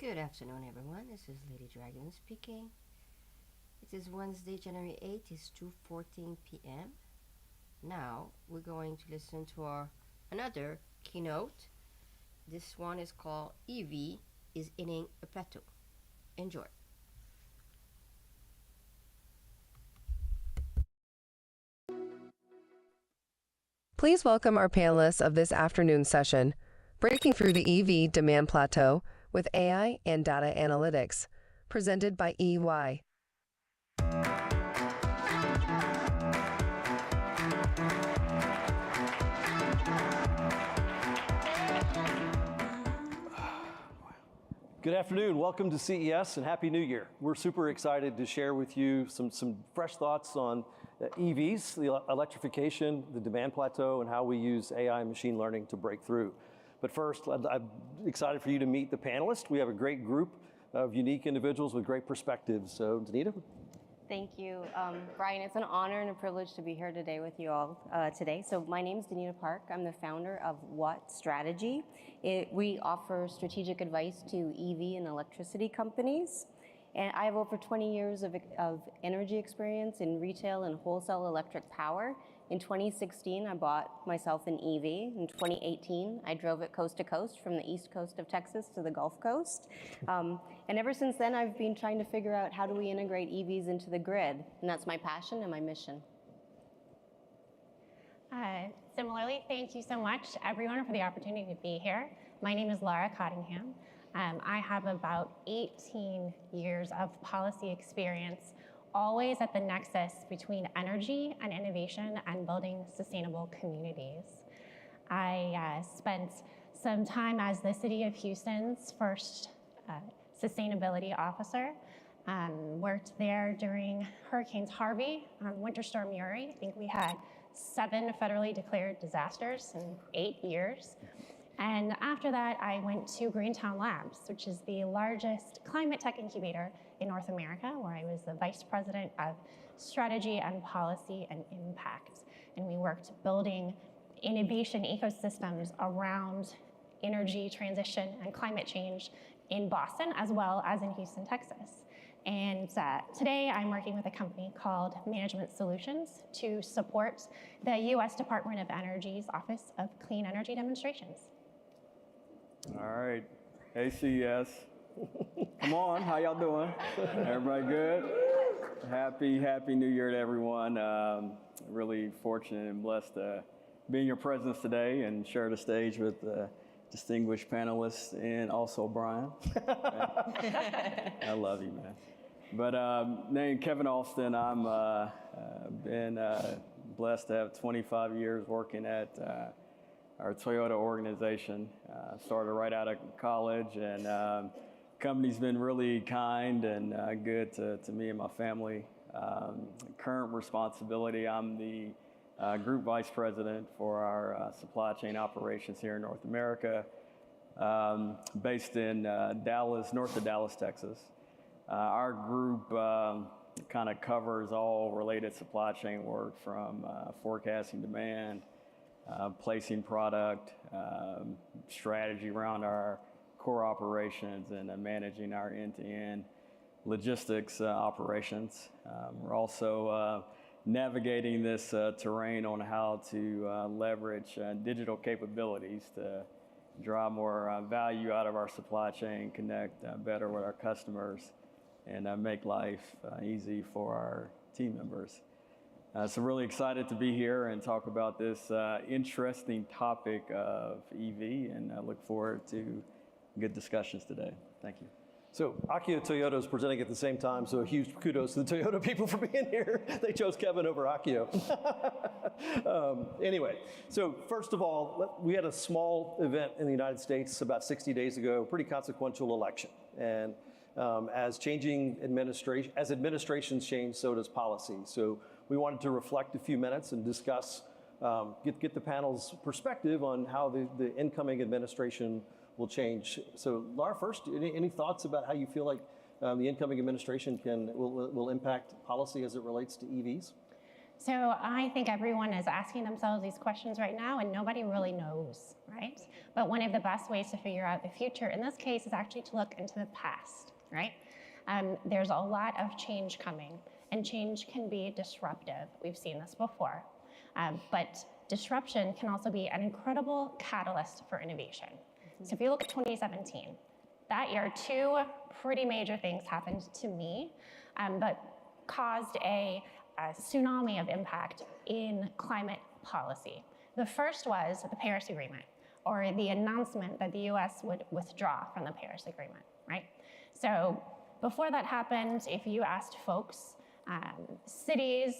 Good afternoon, everyone. This is Lady Dragon speaking. It is Wednesday, January 8th. It's 2:14 p.m. Now we're going to listen to another keynote. This one is called EV is Hitting a Plateau. Enjoy. Please welcome our panelists of this afternoon session, Breaking Through the EV Demand Plateau with AI and Data Analytics, presented by EY. Good afternoon. Welcome to CES and Happy New Year. We're super excited to share with you some fresh thoughts on EVs, the electrification, the demand plateau, and how we use AI and machine learning to break through. But first, I'm excited for you to meet the panelists. We have a great group of unique individuals with great perspectives. So, Danita? Thank you, Brian. It's an honor and a privilege to be here today with you all today. So my name is Danita Park. I'm the founder of What Strategy. We offer strategic advice to EV and electricity companies. And I have over 20 years of energy experience in retail and wholesale electric power. In 2016, I bought myself an EV. In 2018, I drove it coast to coast from the east coast of Texas to the Gulf Coast. And ever since then, I've been trying to figure out how do we integrate EVs into the grid. And that's my passion and my mission. Similarly, thank you so much, everyone, for the opportunity to be here. My name is Laura Cottingham. I have about 18 years of policy experience, always at the nexus between energy and innovation and building sustainable communities. I spent some time as the City of Houston's first sustainability officer. Worked there during Hurricanes Harvey and Winter Storm Uri. I think we had 7 federally declared disasters in 8 years. And after that, I went to Greentown Labs, which is the largest climate tech incubator in North America, where I was the vice president of strategy and policy and impact. And we worked building innovation ecosystems around energy transition and climate change in Boston, as well as in Houston, Texas. And today I'm working with a company called Management Solutions to support the U.S. Department of Energy's Office of Clean Energy Demonstrations. All right. Hey, CES. Come on, how y'all doing? Everybody good? Happy New Year to everyone. Really fortunate and blessed to be in your presence today and share the stage with distinguished panelists and also Brian. I love you, man. But named Kevin Alston, I'm been blessed to have 25 years working at our Toyota organization. Started right out of college, and company's been really kind and good to me and my family. Current responsibility, I'm the Group Vice President for our supply chain operations here in North America, based in Dallas, north of Dallas, Texas. Our group kind of covers all related supply chain work from forecasting demand, placing product, strategy around our core operations, and managing our end-to-end logistics operations. We're also navigating this terrain on how to leverage digital capabilities to draw more value out of our supply chain, connect better with our customers, and make life easy for our team members. So really excited to be here and talk about this interesting topic of EV, and I look forward to good discussions today. Thank you. So Akio Toyota is presenting at the same time, so a huge kudos to the Toyota people for being here. They chose Kevin over Akio. Anyway, so first of all, we had a small event in the United States about 60 days ago, pretty consequential election. And as administrations change, so does policy. So we wanted to reflect a few minutes and discuss, get the panel's perspective on how the incoming administration will change. So Laura, first, any thoughts about how you feel like the incoming administration will impact policy as it relates to EVs? So I think everyone is asking themselves these questions right now, and nobody really knows, right? But one of the best ways to figure out the future in this case is actually to look into the past, right? There's a lot of change coming, and change can be disruptive. We've seen this before. But disruption can also be an incredible catalyst for innovation. So if you look at 2017, that year, two pretty major things happened to me that caused a tsunami of impact in climate policy. The first was the Paris Agreement, or the announcement that the US would withdraw from the Paris Agreement, right? So before that happened, if you asked folks, cities,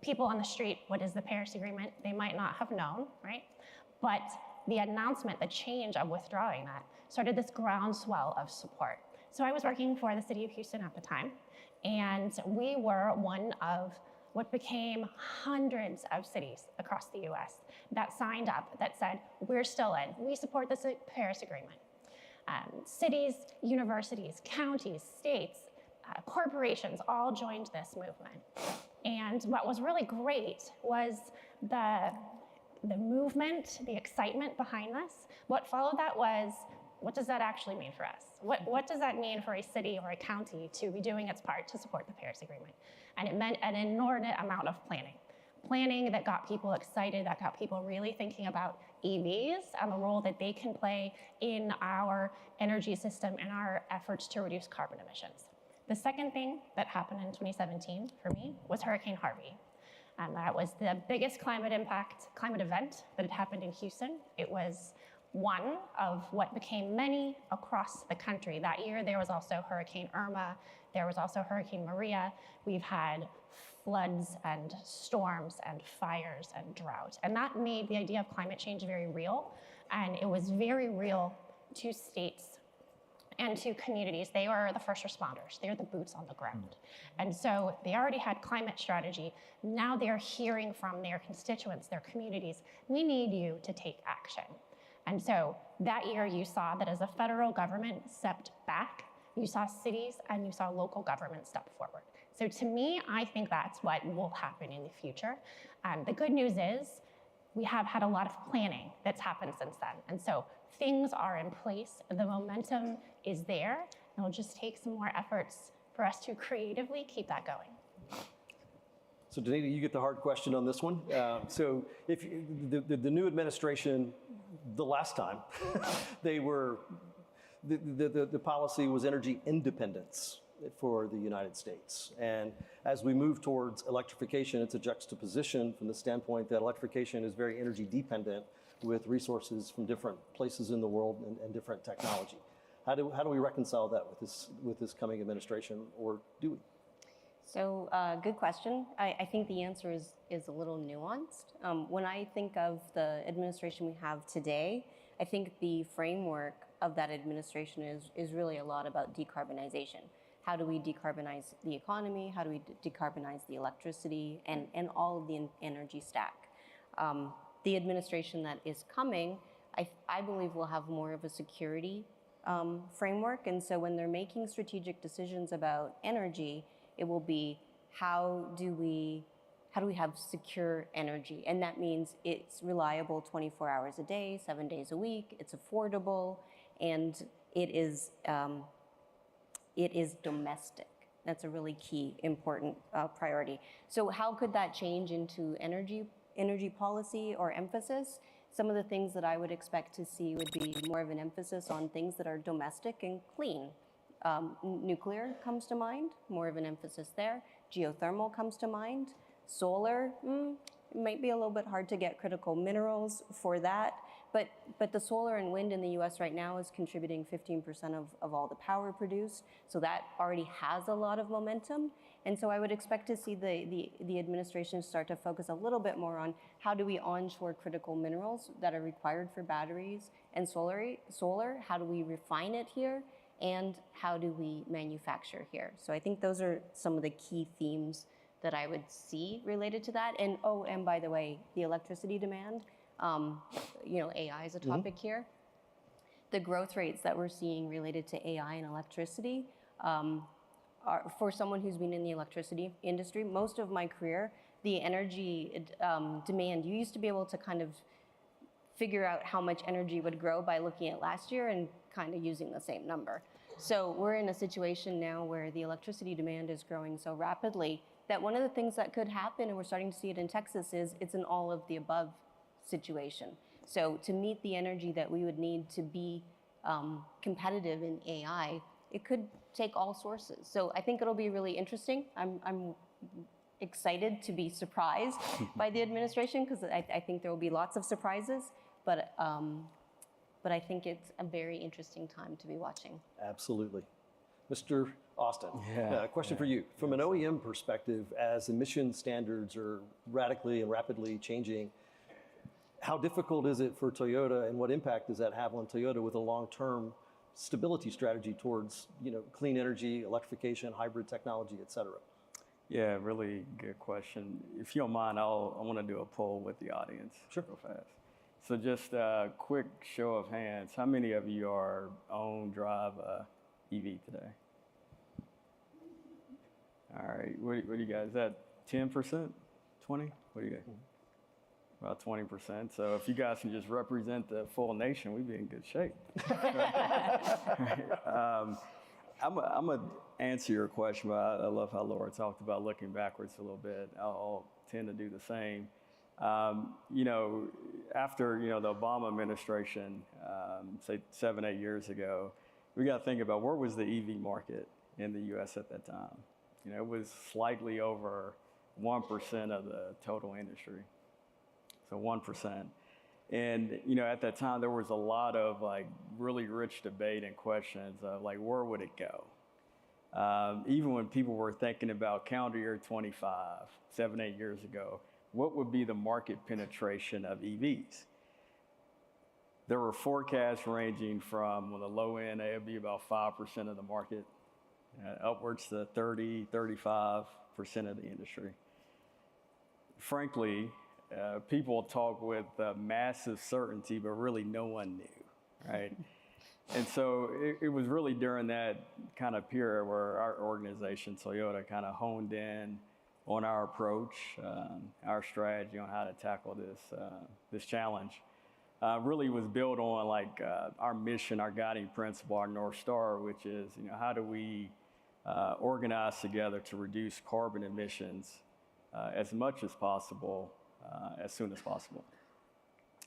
people on the street, what is the Paris Agreement? They might not have known, right? But the announcement, the change of withdrawing that, started this groundswell of support. So I was working for the city of Houston at the time, and we were one of what became hundreds of cities across the US that signed up, that said, we're still in, we support the Paris Agreement. Cities, universities, counties, states, corporations all joined this movement. And what was really great was the movement, the excitement behind this. What followed that was, what does that actually mean for us? What does that mean for a city or a county to be doing its part to support the Paris Agreement? And it meant an inordinate amount of planning. Planning that got people excited, that got people really thinking about EVs and the role that they can play in our energy system and our efforts to reduce carbon emissions. The second thing that happened in 2017 for me was Hurricane Harvey. That was the biggest climate event that had happened in Houston. It was one of what became many across the country. That year, there was also Hurricane Irma. There was also Hurricane Maria. We've had floods and storms and fires and drought. And that made the idea of climate change very real. And it was very real to states and to communities. They are the first responders. They're the boots on the ground. And so they already had climate strategy. Now they're hearing from their constituents, their communities, we need you to take action. And so that year you saw that as a federal government stepped back, you saw cities and you saw local governments step forward. So to me, I think that's what will happen in the future. The good news is we have had a lot of planning that's happened since then. And so things are in place, the momentum is there, and it'll just take some more efforts for us to creatively keep that going. So Danita, you get the hard question on this one. So if the new administration, the last time, they were, the policy was energy independence for the United States. And as we move towards electrification, it's a juxtaposition from the standpoint that electrification is very energy dependent with resources from different places in the world and different technology. How do we reconcile that with this coming administration, or do we? So good question. I think the answer is a little nuanced. When I think of the administration we have today, I think the framework of that administration is really a lot about decarbonization. How do we decarbonize the economy? How do we decarbonize the electricity and all of the energy stack? The administration that is coming, I believe, will have more of a security framework. And so when they're making strategic decisions about energy, it will be how do we have secure energy? And that means it's reliable 24 hours a day, 7 days a week, it's affordable, and it is domestic. That's a really key, important priority. So how could that change into energy policy or emphasis? Some of the things that I would expect to see would be more of an emphasis on things that are domestic and clean. Nuclear comes to mind, more of an emphasis there. Geothermal comes to mind. Solar, it might be a little bit hard to get critical minerals for that, but the solar and wind in the US right now is contributing 15% of all the power produced, so that already has a lot of momentum. And so I would expect to see the administration start to focus a little bit more on how do we onshore critical minerals that are required for batteries and solar, how do we refine it here, and how do we manufacture here? So I think those are some of the key themes that I would see related to that. And and by the way, the electricity demand, AI is a topic here. The growth rates that we're seeing related to AI and electricity are, for someone who's been in the electricity industry, most of my career, the energy demand, you used to be able to kind of figure out how much energy would grow by looking at last year and kind of using the same number. So we're in a situation now where the electricity demand is growing so rapidly that one of the things that could happen, and we're starting to see it in Texas, is it's an all of the above situation. So to meet the energy that we would need to be competitive in AI, it could take all sources. So I think it'll be really interesting. I'm excited to be surprised by the administration, because I think there will be lots of surprises, but I think it's a very interesting time to be watching. Absolutely. Mr. Austin, a question for you. From an OEM perspective, as emission standards are radically and rapidly changing, how difficult is it for Toyota, and what impact does that have on Toyota with a long-term stability strategy towards, clean energy, electrification, hybrid technology, et cetera? Yeah, really good question. If you don't mind, I want to do a poll with the audience. Sure. Real fast. So just a quick show of hands. How many of you drive EV today? All right, what do you guys, is that 10%, 20? What do you guys? About 20%. So if you guys can just represent the full nation, we'd be in good shape. I'm gonna answer your question, but I love how Laura talked about looking backwards a little bit. I'll tend to do the same. After the Obama administration, say 7, 8 years ago, we got to think about where was the EV market in the U.S. at that time. It was slightly over 1% of the total industry, so 1%. And at that time, there was a lot of really rich debate and questions of where would it go? Even when people were thinking about calendar year 25, 7, 8 years ago, what would be the market penetration of EVs? There were forecasts ranging from, on the low end, it would be about 5% of the market, upwards to 30, 35% of the industry. Frankly, people talk with massive certainty, but really no one knew, right? And so it was really during that kind of period where our organization, Toyota, kind of honed in on our approach, our strategy on how to tackle this challenge. Really was built on our mission, our guiding principle, our North Star, which is how do we organize together to reduce carbon emissions as much as possible, as soon as possible.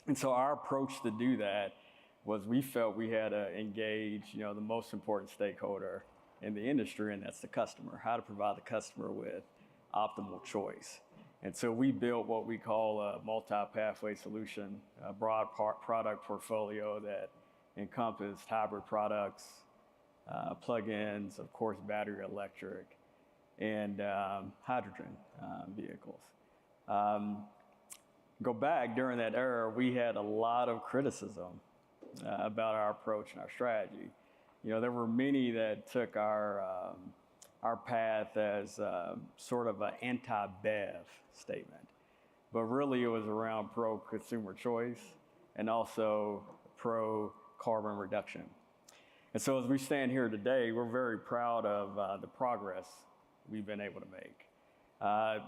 And so our approach to do that was we felt we had to engage the most important stakeholder in the industry, and that's the customer, how to provide the customer with optimal choice. And so we built what we call a multi-pathway solution, a broad product portfolio that encompassed hybrid products, plug-ins, of course, battery electric, and hydrogen vehicles. Go back during that era, we had a lot of criticism about our approach and our strategy. There were many that took our path as sort of an anti-BEV statement, but really it was around pro-consumer choice and also pro-carbon reduction. And so as we stand here today, we're very proud of the progress we've been able to make. A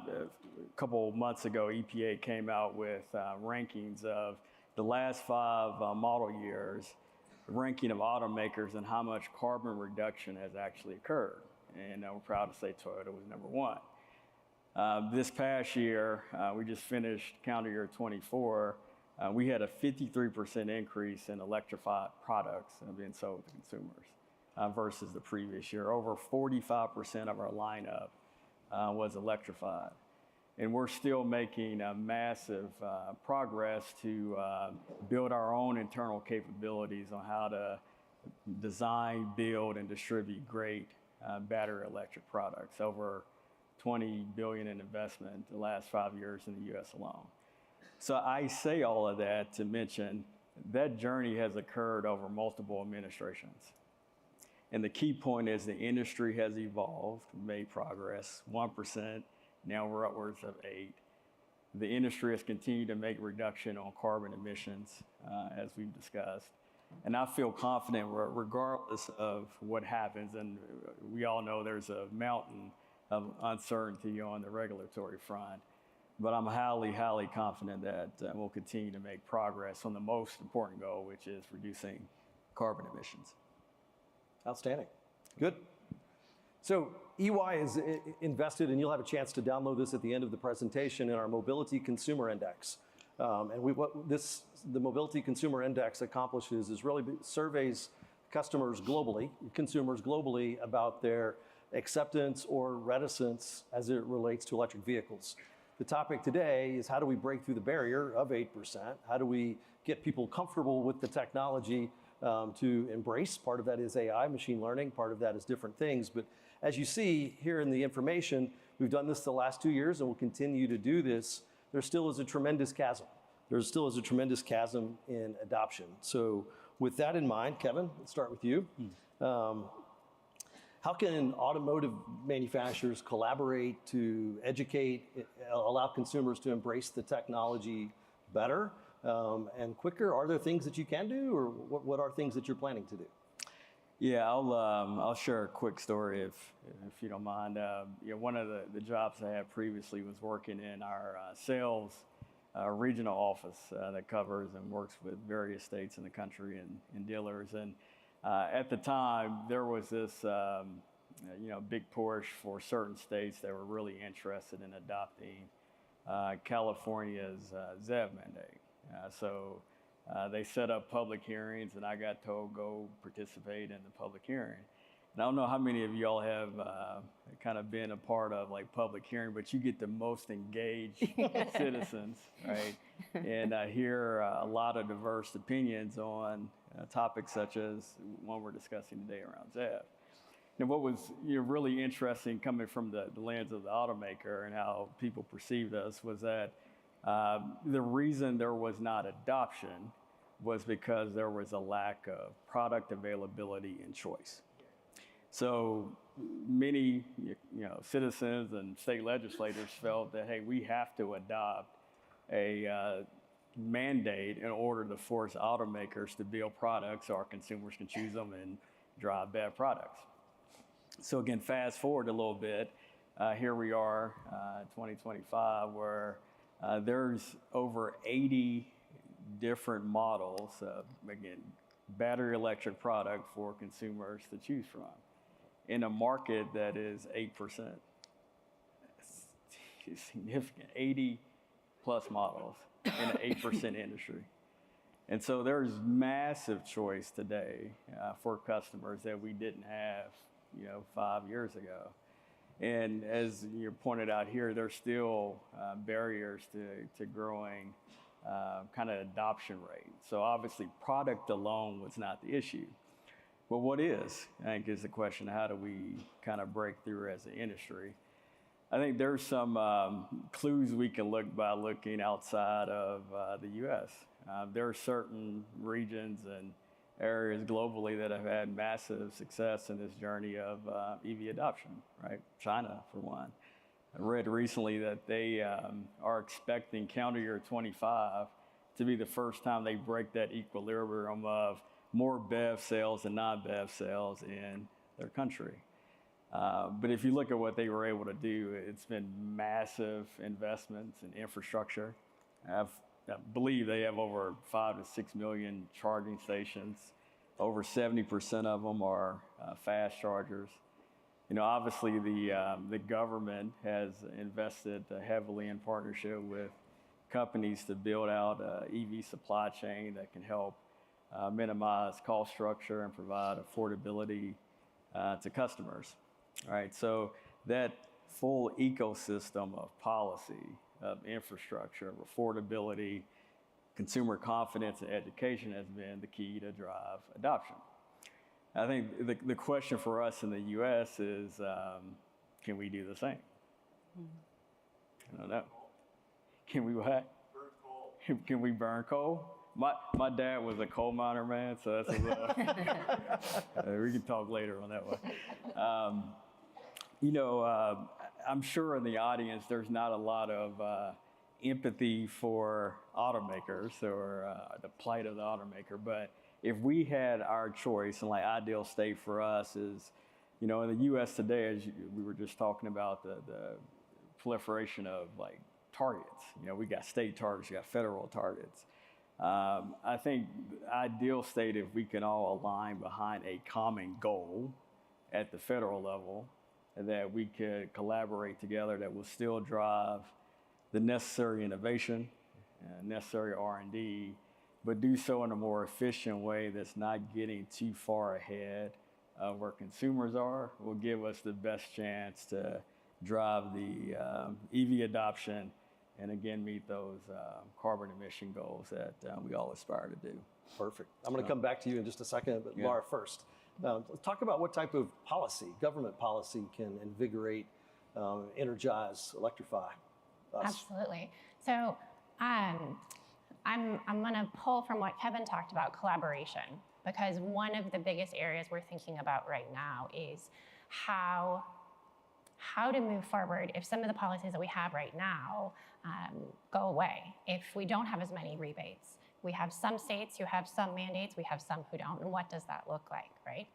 couple months ago, EPA came out with rankings of the last 5 model years, ranking of automakers and how much carbon reduction has actually occurred. And we're proud to say Toyota was number 1. This past year, we just finished calendar year 24, we had a 53% increase in electrified products being sold to consumers versus the previous year. Over 45% of our lineup was electrified. And we're still making massive progress to build our own internal capabilities on how to design, build, and distribute great battery electric products. Over $20 billion in investment the last 5 years in the US alone. So I say all of that to mention that journey has occurred over multiple administrations. And the key point is the industry has evolved, made progress, 1%, now we're upwards of 8. The industry has continued to make reduction on carbon emissions, as we've discussed. And I feel confident regardless of what happens, and we all know there's a mountain of uncertainty on the regulatory front, but I'm highly, highly confident that we'll continue to make progress on the most important goal, which is reducing carbon emissions. Outstanding. Good. So EY is invested, and you'll have a chance to download this at the end of the presentation, in our Mobility Consumer Index. The Mobility Consumer Index accomplishes is really surveys customers globally, consumers globally, about their acceptance or reticence as it relates to electric vehicles. The topic today is, how do we break through the barrier of 8%? How do we get people comfortable with the technology to embrace? Part of that is AI, machine learning. Part of that is different things. But as you see here in the information, we've done this the last 2 years and we'll continue to do this. There still is a tremendous chasm. There still is a tremendous chasm in adoption. So with that in mind, Kevin, let's start with you. How can automotive manufacturers collaborate to educate, allow consumers to embrace the technology better and quicker? Are there things that you can do, or what are things that you're planning to do? Yeah, I'll share a quick story if you don't mind. One of the jobs I had previously was working in our sales regional office that covers and works with various states in the country and dealers. And at the time, there was this big push for certain states that were really interested in adopting California's ZEV mandate. So they set up public hearings, and I got told, go participate in the public hearing. And I don't know how many of y'all have kind of been a part of like public hearing, but you get the most engaged citizens, right? And I hear a lot of diverse opinions on topics such as one we're discussing today around ZEV. And what was really interesting, coming from the lens of the automaker and how people perceived us, was that the reason there was not adoption was because there was a lack of product availability and choice. So many citizens and state legislators felt that, hey, we have to adopt a mandate in order to force automakers to build products so our consumers can choose them and drive bad products. So again, fast forward a little bit, here we are, 2025, where there's over 80 different models of, again, battery electric product for consumers to choose from in a market that is 8%. It's significant, 80 plus models in an 8% industry. And so there's massive choice today for customers that we didn't have 5 years ago. And as you pointed out here, there's still barriers to growing kind of adoption rate. So obviously product alone was not the issue. But what is, I think, is the question, how do we kind of break through as an industry? I think there's some clues we can look by looking outside of the US. There are certain regions and areas globally that have had massive success in this journey of EV adoption, right? China, for one. I read recently that they are expecting calendar year 25 to be the first time they break that equilibrium of more BEV sales and non-BEV sales in their country. But if you look at what they were able to do, it's been massive investments in infrastructure. I believe they have over 5 to 6 million charging stations. Over 70% of them are fast chargers. Obviously the government has invested heavily in partnership with companies to build out an EV supply chain that can help minimize cost structure and provide affordability to customers. All right, so that full ecosystem of policy, of infrastructure, of affordability, consumer confidence, and education has been the key to drive adoption. I think the question for us in the US is, can we do the same? I don't know. Can we what? Burn coal. Can we burn coal? My dad was a coal miner, man, so that's a little, we can talk later on that one. I'm sure in the audience there's not a lot of empathy for automakers or the plight of the automaker, but if we had our choice, and like ideal state for us is, in the US today, as we were just talking about the proliferation of like targets. You know, we got state targets, we got federal targets. I think the ideal state, if we can all align behind a common goal at the federal level, that we could collaborate together that will still drive the necessary innovation, necessary R&D, but do so in a more efficient way that's not getting too far ahead of where consumers are, will give us the best chance to drive the EV adoption and again meet those carbon emission goals that we all aspire to do. Perfect. I'm going to come back to you in just a second, but Yeah. Laura first. Let's talk about what type of policy, government policy, can invigorate, energize, electrify us. Absolutely. So I'm going to pull from what Kevin talked about, collaboration, because one of the biggest areas we're thinking about right now is how to move forward if some of the policies that we have right now go away, if we don't have as many rebates. We have some states who have some mandates, we have some who don't, and what does that look like, right?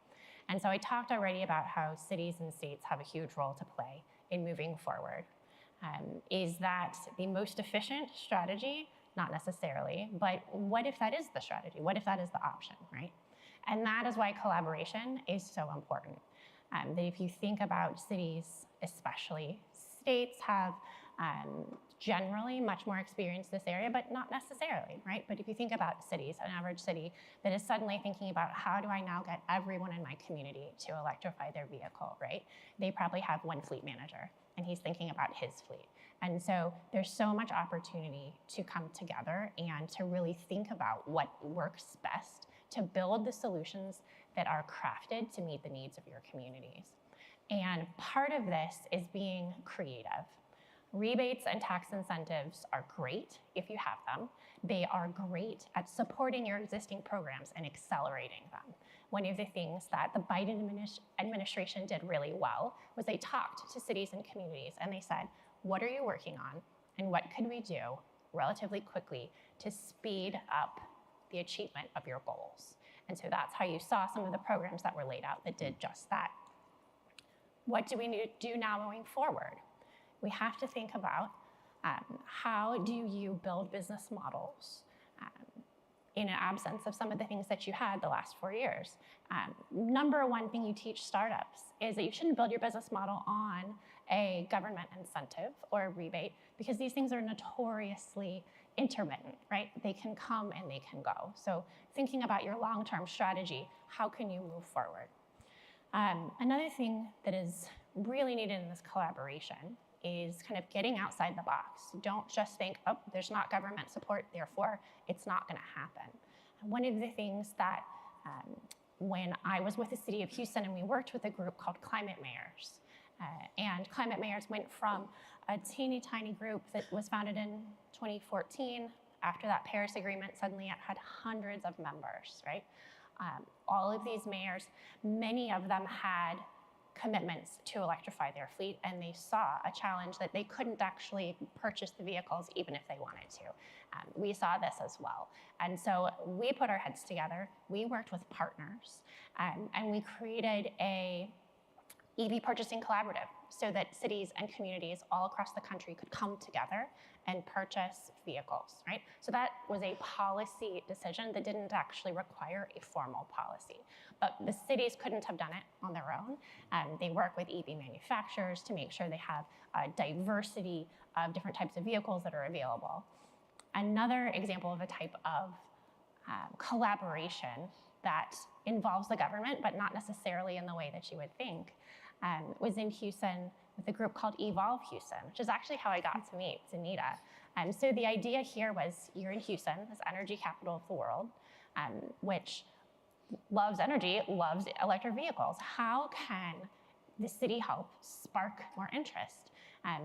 And so I talked already about how cities and states have a huge role to play in moving forward. Is that the most efficient strategy? Not necessarily, but what if that is the strategy? What if that is the option, right? And that is why collaboration is so important. That if you think about cities, especially, states have generally much more experience in this area, but not necessarily, right? But if you think about cities, an average city that is suddenly thinking about how do I now get everyone in my community to electrify their vehicle, right? They probably have one fleet manager, and he's thinking about his fleet. And so there's so much opportunity to come together and to really think about what works best to build the solutions that are crafted to meet the needs of your communities. And part of this is being creative. Rebates and tax incentives are great if you have them. They are great at supporting your existing programs and accelerating them. One of the things that the Biden administration did really well was they talked to cities and communities and they said, what are you working on and what can we do relatively quickly to speed up the achievement of your goals? And so that's how you saw some of the programs that were laid out that did just that. What do we need to do now going forward? We have to think about how do you build business models in an absence of some of the things that you had the last 4 years. Number one thing you teach startups is that you shouldn't build your business model on a government incentive or a rebate because these things are notoriously intermittent, right? They can come and they can go. So thinking about your long-term strategy, how can you move forward? Another thing that is really needed in this collaboration is kind of getting outside the box. Don't just think, oh, there's not government support, therefore it's not gonna happen. One of the things that when I was with the city of Houston and we worked with a group called Climate Mayors, and Climate Mayors went from a teeny tiny group that was founded in 2014. After that Paris Agreement, suddenly it had hundreds of members, right? All of these mayors, many of them had commitments to electrify their fleet, and they saw a challenge that they couldn't actually purchase the vehicles even if they wanted to. We saw this as well. And so we put our heads together, we worked with partners, and we created a EV purchasing collaborative so that cities and communities all across the country could come together and purchase vehicles, right? So that was a policy decision that didn't actually require a formal policy. But the cities couldn't have done it on their own. They work with EV manufacturers to make sure they have a diversity of different types of vehicles that are available. Another example of a type of collaboration that involves the government, but not necessarily in the way that you would think, was in Houston with a group called Evolve Houston, which is actually how I got to meet Danita. So the idea here was you're in Houston, this energy capital of the world, which loves energy, loves electric vehicles. How can the city help spark more interest?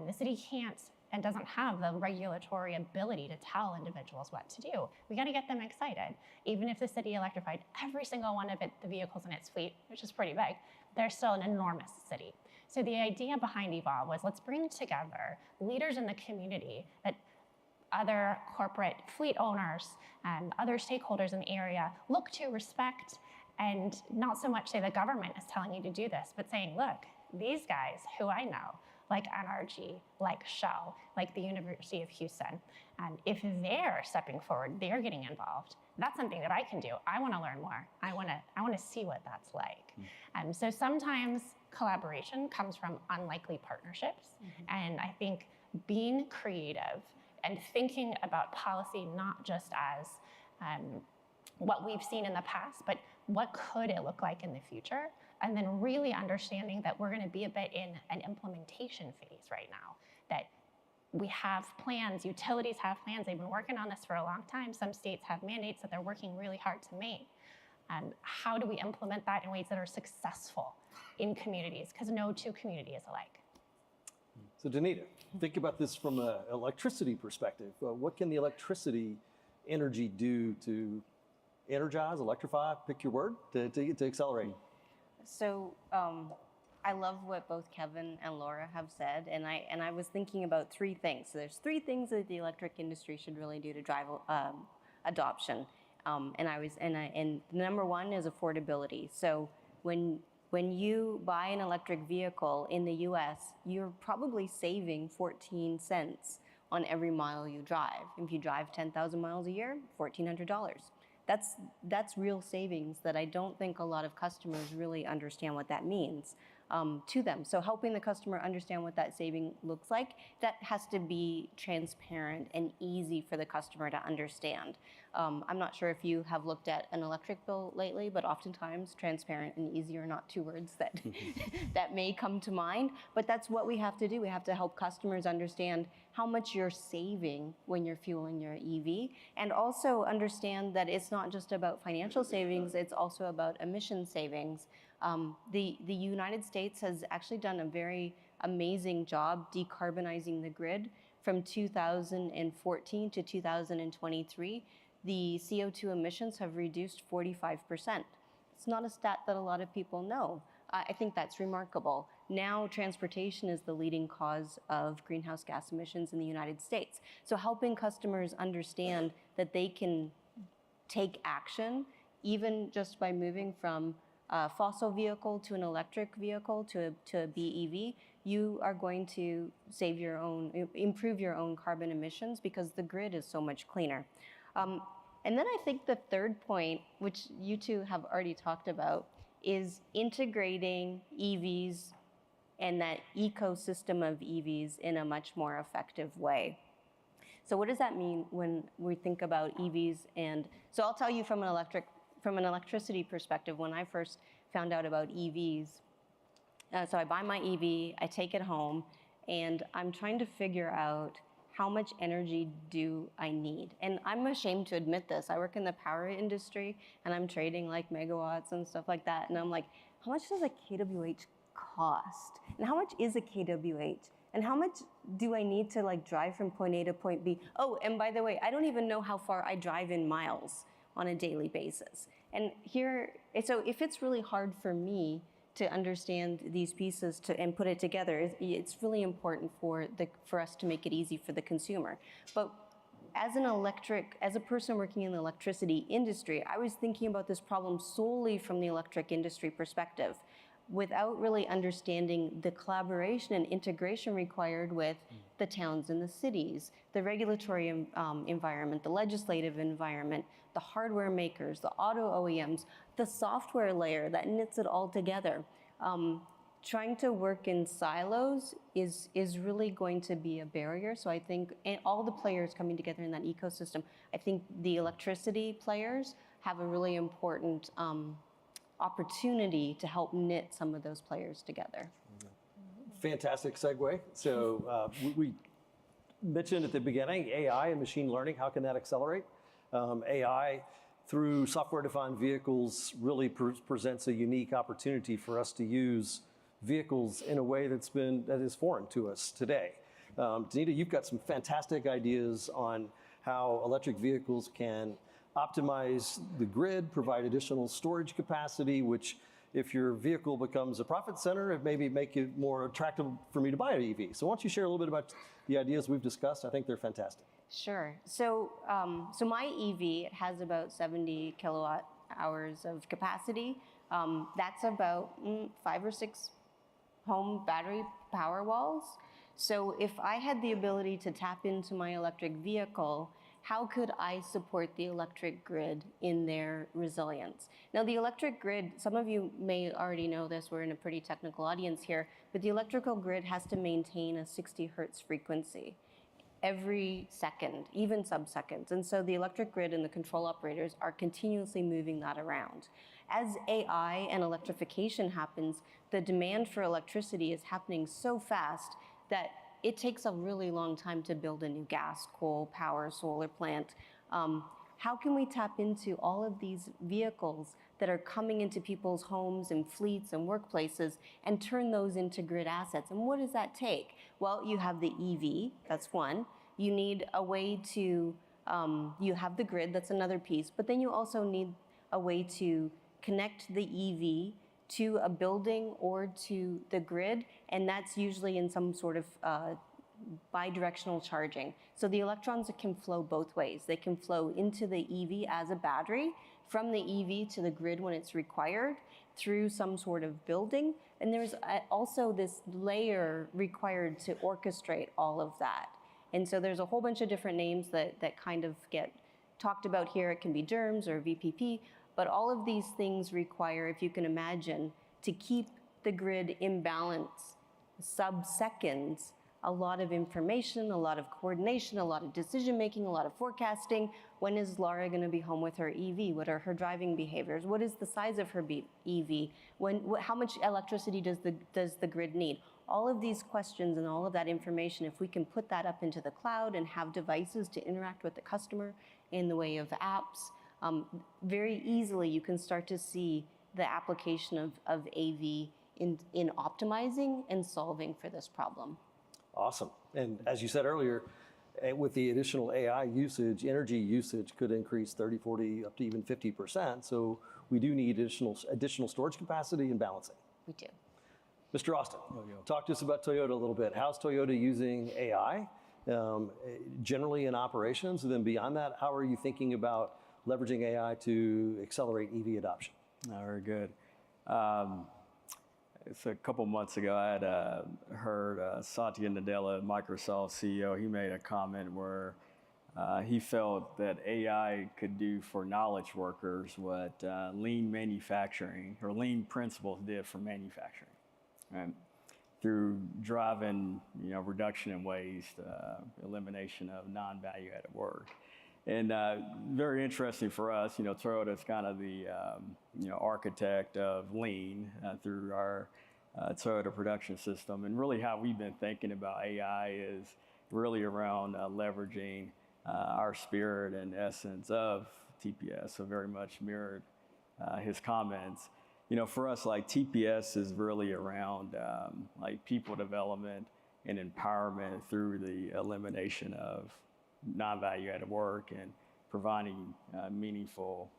The city can't and doesn't have the regulatory ability to tell individuals what to do. We gotta get them excited. Even if the city electrified every single one of the vehicles in its fleet, which is pretty big, they're still an enormous city. So the idea behind Evolve was let's bring together leaders in the community that other corporate fleet owners and other stakeholders in the area look to, respect, and not so much say the government is telling you to do this, but saying, look, these guys who I know like NRG, like Shell, like the University of Houston. And if they're stepping forward, they're getting involved, that's something that I can do. I want to learn more. I want to see what that's like. So sometimes collaboration comes from unlikely partnerships. And I think being creative and thinking about policy not just as what we've seen in the past, but what could it look like in the future? And then really understanding that we're going to be a bit in an implementation phase right now, that we have plans, utilities have plans, they've been working on this for a long time. Some states have mandates that they're working really hard to make. How do we implement that in ways that are successful in communities? Because no two community is alike. So Danita, think about this from an electricity perspective. What can the electricity energy do to energize, electrify, pick your word, to accelerate? So I love what both Kevin and Laura have said, and I was thinking about three things. So there's three things that the electric industry should really do to drive adoption. And number one is affordability. So when you buy an electric vehicle in the US, you're probably saving 14 cents on every mile you drive. If you drive 10,000 miles a year, $1,400. That's real savings that I don't think a lot of customers really understand what that means to them. So helping the customer understand what that saving looks like, that has to be transparent and easy for the customer to understand. I'm not sure if you have looked at an electric bill lately, but oftentimes transparent and easy are not two words that, that may come to mind, but that's what we have to do. We have to help customers understand how much you're saving when you're fueling your EV, and also understand that it's not just about financial savings, it's also about emission savings. The United States has actually done a very amazing job decarbonizing the grid. From 2014 to 2023, the CO2 emissions have reduced 45%. It's not a stat that a lot of people know. I think that's remarkable. Now transportation is the leading cause of greenhouse gas emissions in the United States. So helping customers understand that they can take action, even just by moving from a fossil vehicle to an electric vehicle to a BEV, you are going to save your own, improve your own carbon emissions because the grid is so much cleaner. And then I think the third point, which you two have already talked about, is integrating EVs and that ecosystem of EVs in a much more effective way. So what does that mean when we think about EVs? And so I'll tell you from an electricity perspective, when I first found out about EVs, so I buy my EV, I take it home, and I'm trying to figure out how much energy do I need? And I'm ashamed to admit this. I work in the power industry, and I'm trading like megawatts and stuff like that. And I'm like, how much does a kWh cost? And how much is a kWh? And how much do I need to like drive from point A to point B? Oh, and by the way, I don't even know how far I drive in miles on a daily basis. And so if it's really hard for me to understand these pieces and put it together, it's really important for us to make it easy for the consumer. But as a person working in the electricity industry, I was thinking about this problem solely from the electric industry perspective, without really understanding the collaboration and integration required with the towns and the cities, the regulatory environment, the legislative environment, the hardware makers, the auto OEMs, the software layer that knits it all together. Trying to work in silos is really going to be a barrier. So I think all the players coming together in that ecosystem, I think the electricity players have a really important opportunity to help knit some of those players together. Fantastic segue. So we mentioned at the beginning, AI and machine learning, how can that accelerate? AI through software-defined vehicles really presents a unique opportunity for us to use vehicles in a way that is foreign to us today. Danita, you've got some fantastic ideas on how electric vehicles can optimize the grid, provide additional storage capacity, which if your vehicle becomes a profit center, it maybe make it more attractive for me to buy an EV. So why don't you share a little bit about the ideas we've discussed? I think they're fantastic. Sure. So my EV has about 70 kilowatt hours of capacity. That's about $500 or home battery power walls. So if I had the ability to tap into my electric vehicle, how could I support the electric grid in their resilience? Now, the electric grid, some of you may already know this, we're in a pretty technical audience here, but the electrical grid has to maintain a 60 hertz frequency every second, even sub-seconds. And so the electric grid and the control operators are continuously moving that around. As AI and electrification happens, the demand for electricity is happening so fast that it takes a really long time to build a new gas, coal, power, solar plant. How can we tap into all of these vehicles that are coming into people's homes and fleets and workplaces and turn those into grid assets? And what does that take? Well, you have the EV, that's one. You need a way to, you have the grid, that's another piece, but then you also need a way to connect the EV to a building or to the grid, and that's usually in some sort of bidirectional charging. So the electrons can flow both ways. They can flow into the EV as a battery, from the EV to the grid when it's required, through some sort of building, and there's also this layer required to orchestrate all of that. And so there's a whole bunch of different names that kind of get talked about here. It can be DERMS or VPP, but all of these things require, if you can imagine, to keep the grid in balance sub-seconds, a lot of information, a lot of coordination, a lot of decision-making, a lot of forecasting. When is Laura going to be home with her EV? What are her driving behaviors? What is the size of her EV? How much electricity does the grid need? All of these questions and all of that information, if we can put that up into the cloud and have devices to interact with the customer in the way of apps, very easily you can start to see the application of AV in optimizing and solving for this problem. Awesome. And as you said earlier, with the additional AI usage, energy usage could increase 30, 40, up to even 50%. So we do need additional storage capacity and balancing. We do. Mr. Austin, talk to us about Toyota a little bit. How's Toyota using AI generally in operations? And then beyond that, how are you thinking about leveraging AI to accelerate EV adoption? Very good. It's a couple months ago, I had heard Satya Nadella, Microsoft CEO, he made a comment where he felt that AI could do for knowledge workers what lean manufacturing or lean principles did for manufacturing, right? Through driving, reduction in waste, elimination of non-value added work. And very interesting for us, Toyota is kind of the architect of lean through our Toyota production system. And really how we've been thinking about AI is really around leveraging our spirit and essence of TPS, so very much mirrored his comments. For us, like TPS is really around like people development and empowerment through the elimination of non-value added work and providing meaningful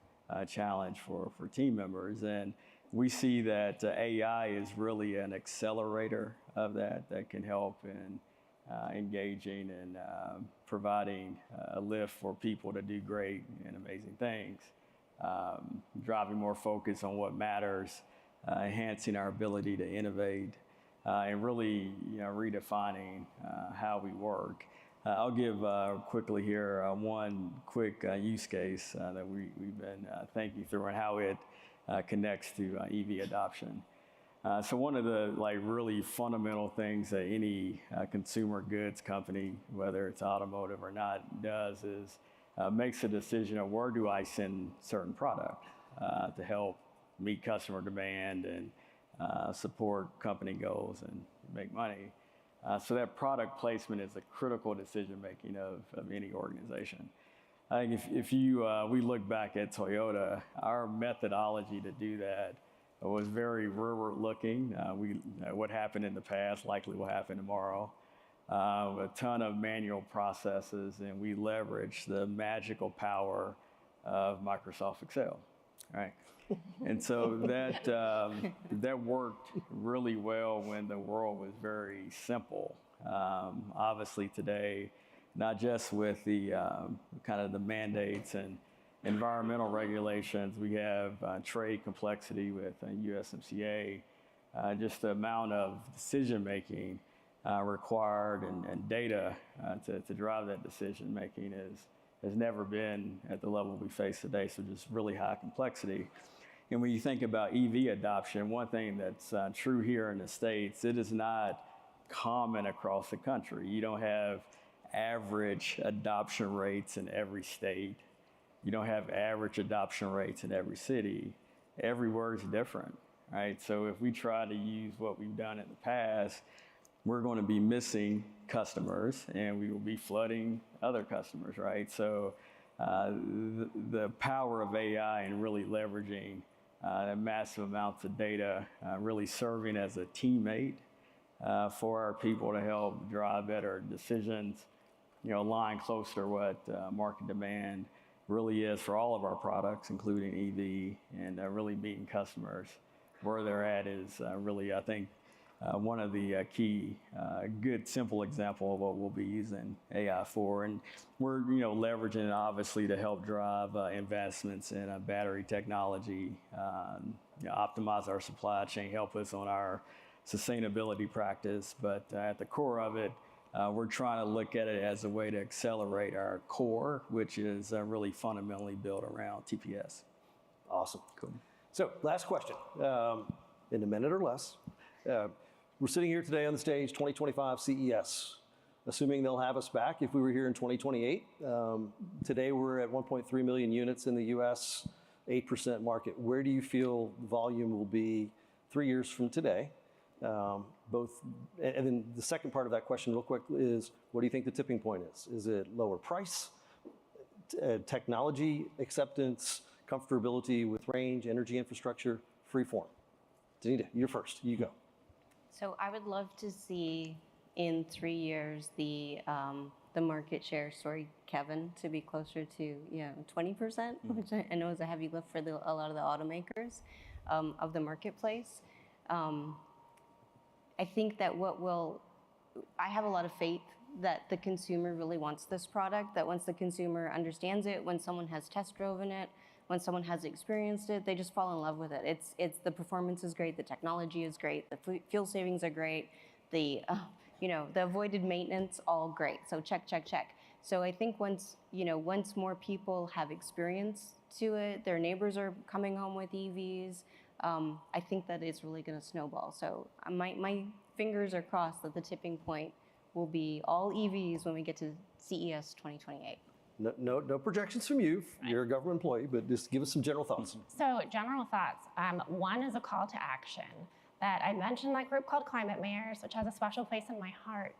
challenge for team members. And we see that AI is really an accelerator of that can help in engaging and providing a lift for people to do great and amazing things, driving more focus on what matters, enhancing our ability to innovate, and really redefining how we work. I'll give quickly here one quick use case that we've been thinking through and how it connects to EV adoption. So one of the really fundamental things that any consumer goods company, whether it's automotive or not, does is makes a decision of where do I send certain product to help meet customer demand and support company goals and make money. So that product placement is a critical decision-making of any organization. I think if we look back at Toyota, our methodology to do that was very rearward-looking. What happened in the past likely will happen tomorrow. A ton of manual processes, and we leveraged the magical power of Microsoft Excel, right? And so that worked really well when the world was very simple. Obviously today, not just with the kind of the mandates and environmental regulations, we have trade complexity with USMCA. just the amount of decision making required and data to drive that decision making has never been at the level we face today. So just really high complexity. And when you think about EV adoption, one thing that's true here in the States, it is not common across the country. You don't have average adoption rates in every state. You don't have average adoption rates in every city. Everywhere is different, right? So if we try to use what we've done in the past, we're going to be missing customers and we will be flooding other customers, right? So the power of AI and really leveraging massive amounts of data, really serving as a teammate for our people to help drive better decisions, align closer to what market demand really is for all of our products, including EV, and really meeting customers where they're at is really, I think, one of the key, good, simple example of what we'll be using AI for. And we're, leveraging it obviously to help drive investments in battery technology, optimize our supply chain, help us on our sustainability practice. But at the core of it, we're trying to look at it as a way to accelerate our core, which is really fundamentally built around TPS. Awesome. Cool. So last question, in a minute or less. We're sitting here today on the stage, 2025 CES, assuming they'll have us back if we were here in 2028. Today we're at 1.3 million units in the US, 8% market. Where do you feel volume will be 3 years from today? And then the second part of that question real quick is, what do you think the tipping point is? Is it lower price, technology acceptance, comfortability with range, energy infrastructure, free form? Danita, you're first, you go. So I would love to see in 3 years the market share, sorry, Kevin, to be closer to 20%, which I know is a heavy lift for a lot of the automakers of the marketplace. I think that I have a lot of faith that the consumer really wants this product, that once the consumer understands it, when someone has test driven it, when someone has experienced it, they just fall in love with it. It's the performance is great, the technology is great, the fuel savings are great, the avoided maintenance, all great. So check, check, check. So I think once more people have experience to it, their neighbors are coming home with EVs, I think that it's really going to snowball. So my fingers are crossed that the tipping point will be all EVs when we get to CES 2028. No projections from you. Right. You're a government employee, but just give us some general thoughts. So general thoughts. One is a call to action that I mentioned, that group called Climate Mayors, which has a special place in my heart.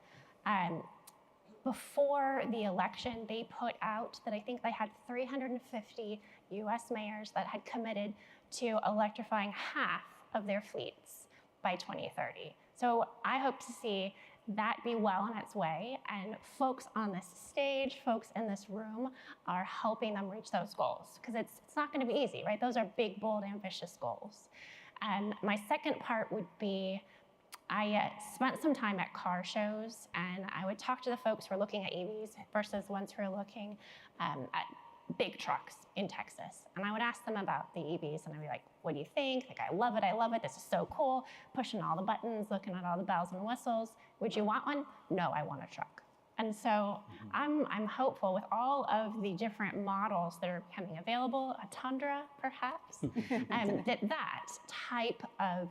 Before the election, they put out that I think they had 350 US mayors that had committed to electrifying half of their fleets by 2030. So I hope to see that be well on its way, and folks on this stage, folks in this room are helping them reach those goals, because it's not going to be easy, right? Those are big, bold, ambitious goals. And my second part would be, I spent some time at car shows, and I would talk to the folks who are looking at EVs versus ones who are looking at big trucks in Texas. And I would ask them about the EVs, and I'd be like, what do you think? Like, I love it, this is so cool. Pushing all the buttons, looking at all the bells and whistles. Would you want one? No, I want a truck. And so I'm hopeful with all of the different models that are becoming available, a Tundra perhaps, that type of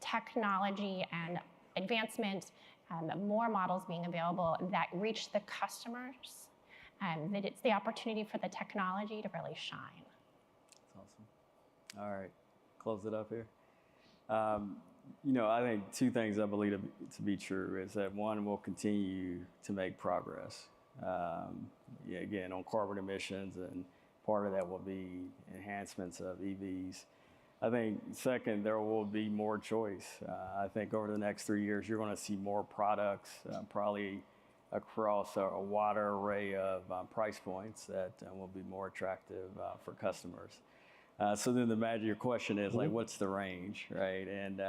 technology and advancement, more models being available that reach the customers, that it's the opportunity for the technology to really shine. That's awesome. All right, close it up here. I think two things I believe to be true is that one, we'll continue to make progress. Again, on carbon emissions, and part of that will be enhancements of EVs. I think second, there will be more choice. I think over the next 3 years, you're going to see more products, probably across a wider array of price points that will be more attractive for customers. So then the magic, your question is like, what's the range, right? And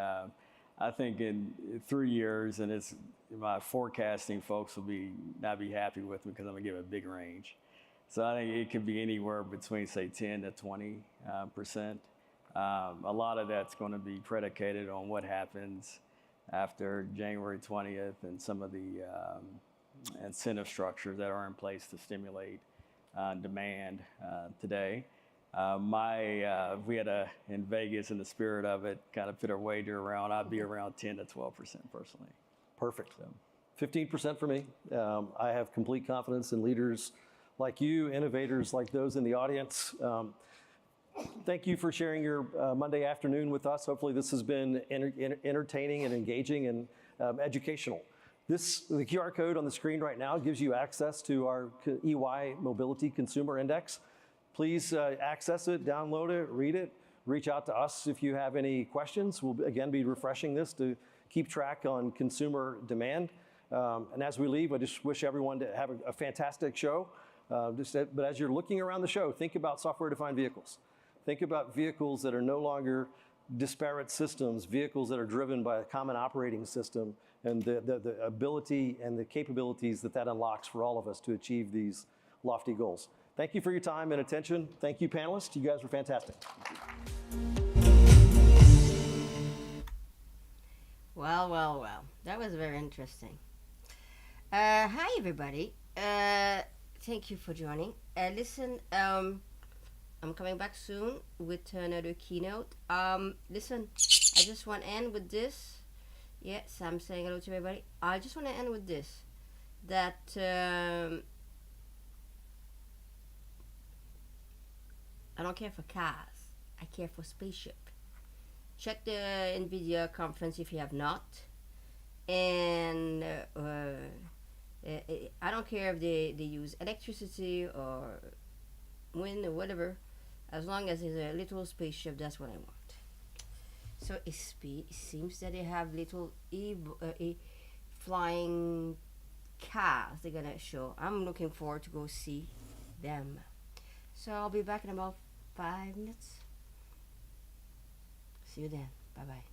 I think in 3 years, and it's my forecasting folks will not be happy with me because I'm gonna give a big range. So I think it could be anywhere between say 10 to 20% A lot of that's going to be predicated on what happens after January 20th and some of the incentive structures that are in place to stimulate demand today. If we had in Vegas, in the spirit of it, kind of put our wager around, I'd be around 10 to 12% personally. Perfect. 15% for me. I have complete confidence in leaders like you, innovators like those in the audience. Thank you for sharing your Monday afternoon with us. Hopefully this has been entertaining and engaging and educational. The QR code on the screen right now gives you access to our EY Mobility Consumer Index. Please access it, download it, read it, reach out to us if you have any questions. We'll again be refreshing this to keep track on consumer demand. And as we leave, I just wish everyone to have a fantastic show. But as you're looking around the show, think about software-defined vehicles. Think about vehicles that are no longer disparate systems, vehicles that are driven by a common operating system, and the ability and the capabilities that unlocks for all of us to achieve these lofty goals. Thank you for your time and attention. Thank you, panelists. You guys were fantastic. Well, well, well. That was very interesting. Hi, everybody. Thank you for joining. Listen, I'm coming back soon with another keynote. Listen, I just want to end with this. Yes, I'm saying hello to everybody. I just want to end with this. That I don't care for cars. I care for spaceship. Check the NVIDIA conference if you have not. And I don't care if they use electricity or wind or whatever. As long as it's a little spaceship, that's what I want. So it seems that they have little flying cars they're gonna show. I'm looking forward to go see them. So I'll be back in about 5 minutes. See you then. Bye-bye.